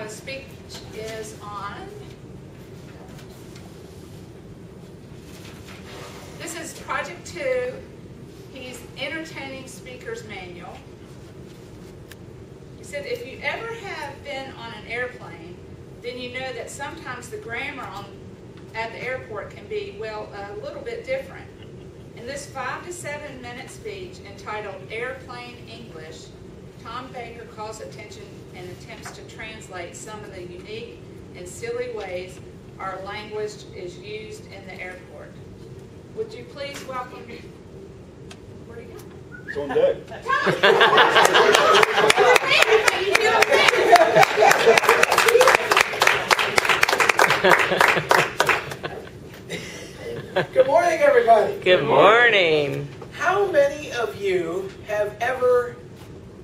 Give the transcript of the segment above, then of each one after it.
speech is on. This is Project 2. He's Entertaining Speaker's Manual. He said, if you ever have been on an airplane, then you know that sometimes the grammar at the airport can be, well, a little bit different. In this 5 to 7 minute speech entitled Airplane English, Tom Baker calls attention and attempts to translate some of the unique and silly ways our language is used in the airport. Would you please welcome, where'd he go? It's on deck. Good morning, everybody. Good morning. How many of you have ever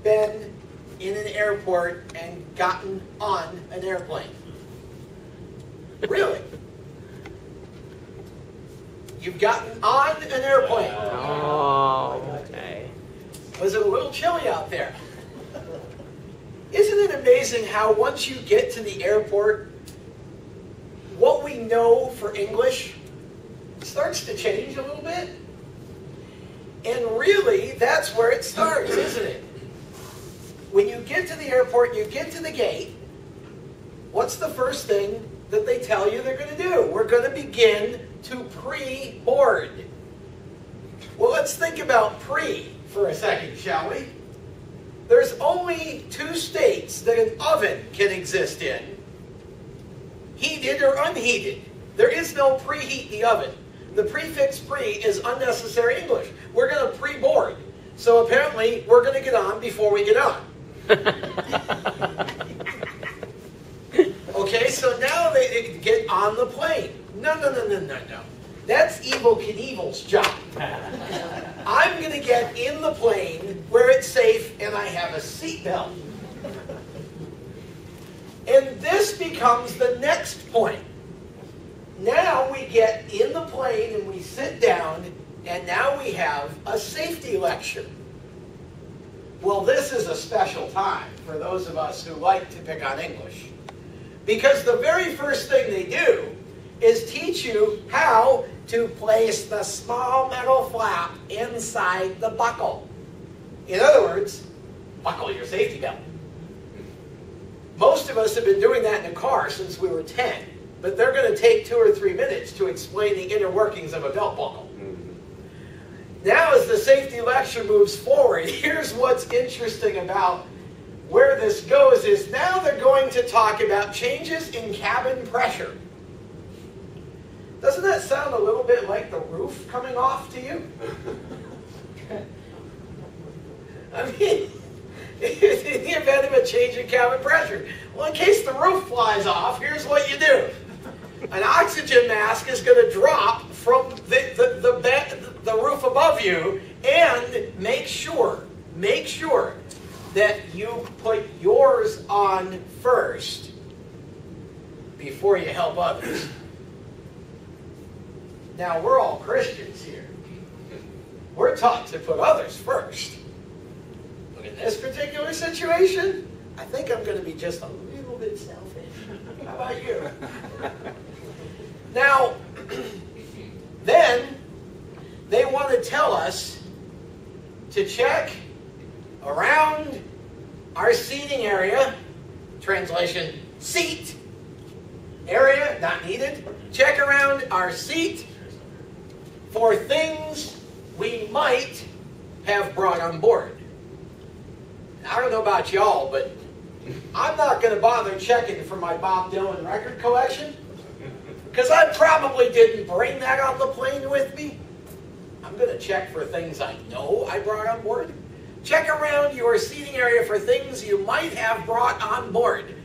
been in an airport and gotten on an airplane? Really? You've gotten on an airplane. Oh, okay. Was it a little chilly out there? Isn't it amazing how once you get to the airport, what we know for English starts to change a little bit? And really, that's where it starts, isn't it? When you get to the airport, you get to the gate, what's the first thing that they tell you they're going to do? We're going to begin to pre-board. Well, let's think about pre for a second, shall we? There's only 2 states that an oven can exist in. Heated or unheated. There is no preheat the oven. The prefix pre is unnecessary English. We're going to pre-board. So apparently, we're going to get on before we get on. Okay, so now they get on the plane. No. That's Evel Knievel's job. I'm going to get in the plane where it's safe and I have a seatbelt. And this becomes the next point. Now we get in the plane and we sit down, and now we have a safety lecture. Well, this is a special time for those of us who like to pick on English. Because the very first thing they do is teach you how to place the small metal flap inside the buckle. In other words, buckle your safety belt. Most of us have been doing that in a car since we were 10, but they're going to take 2 or 3 minutes to explain the inner workings of a belt buckle. Now, as the safety lecture moves forward, here's what's interesting about where this goes is now they're going to talk about changes in cabin pressure. Doesn't that sound a little bit like the roof coming off to you? I mean, in the event of a change in cabin pressure. Well, in case the roof flies off, here's what you do. An oxygen mask is going to drop from the roof above you, and make sure that you put yours on first before you help others. Now, we're all Christians here. We're taught to put others first. But in this particular situation, I think I'm going to be just a little bit selfish. How about you? Now, then they want to tell us to check around our seating area, translation, seat, area, not needed. Check around our seat for things we might have brought on board. I don't know about y'all, but I'm not going to bother checking for my Bob Dylan record collection, because I probably didn't bring that on the plane with me. I'm going to check for things I know I brought on board. Check around your seating area for things you might have brought on board.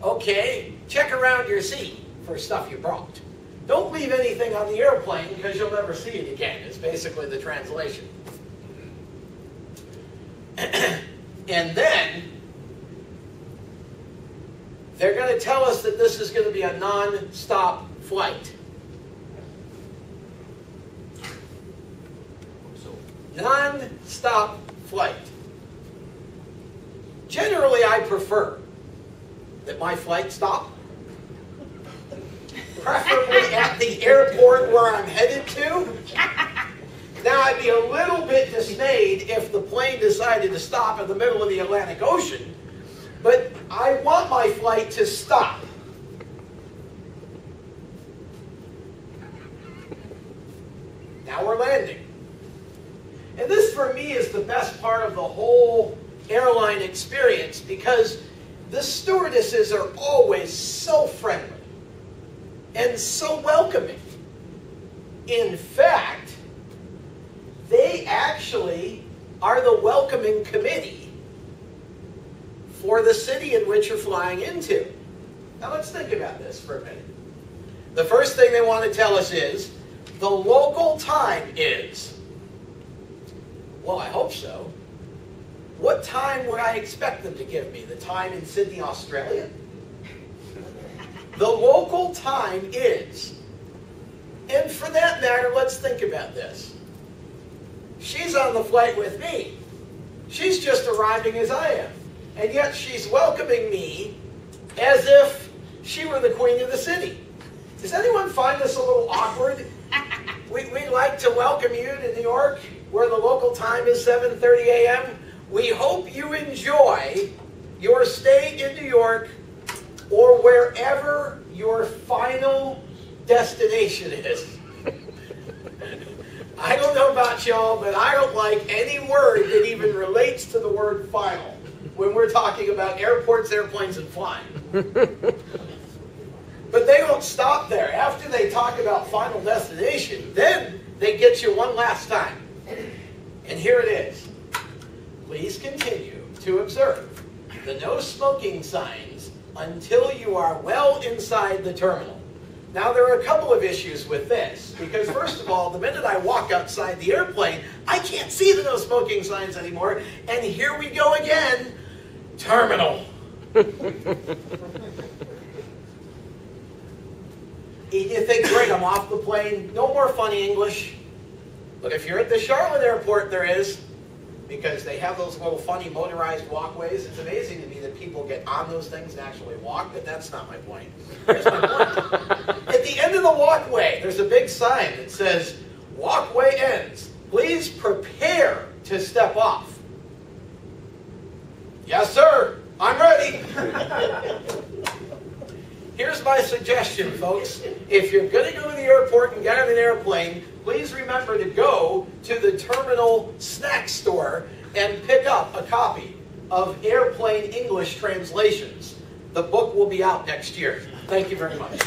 Okay, check around your seat for stuff you brought. Don't leave anything on the airplane because you'll never see it again. It's basically the translation. And then they're going to tell us that this is going to be a non-stop flight. Non-stop flight. Generally, I prefer that my flight stop? Preferably at the airport where I'm headed to? Now, I'd be a little bit dismayed if the plane decided to stop in the middle of the Atlantic Ocean, but I want my flight to stop. Now we're landing. And this, for me, is the best part of the whole airline experience, because the stewardesses are always so friendly and so welcoming. In fact, they actually are the welcoming committee for the city in which you're flying into. Now let's think about this for a minute. The first thing they want to tell us is, the local time is. Well, I hope so. What time would I expect them to give me? The time in Sydney, Australia? The local time is. And for that matter, let's think about this. She's on the flight with me. She's just arriving as I am. And yet she's welcoming me as if she were the queen of the city. Does anyone find this a little awkward? We'd like to welcome you to New York, where the local time is 7:30 a.m. We hope you enjoy your stay in New York or wherever your final destination is. I don't know about y'all, but I don't like any word that even relates to the word final when we're talking about airports, airplanes, and flying. But they don't stop there. After they talk about final destination, then they get you one last time. And here it is. Please continue to observe the no smoking signs until you are well inside the terminal. Now, there are a couple of issues with this, because first of all, the minute I walk outside the airplane, I can't see the no smoking signs anymore, and here we go again, terminal. You think, great, I'm off the plane, no more funny English. But if you're at the Charlotte airport, there is, because they have those little funny motorized walkways. It's amazing to me that people get on those things and actually walk, but that's not my point. Here's my point. At the end of the walkway, there's a big sign that says, walkway ends. Please prepare to step off. Yes, sir. I'm ready. Here's my suggestion, folks. If you're going to go to the airport and get on an airplane, please remember to go to the terminal snack store and pick up a copy of Airplane English Translations. The book will be out next year. Thank you very much.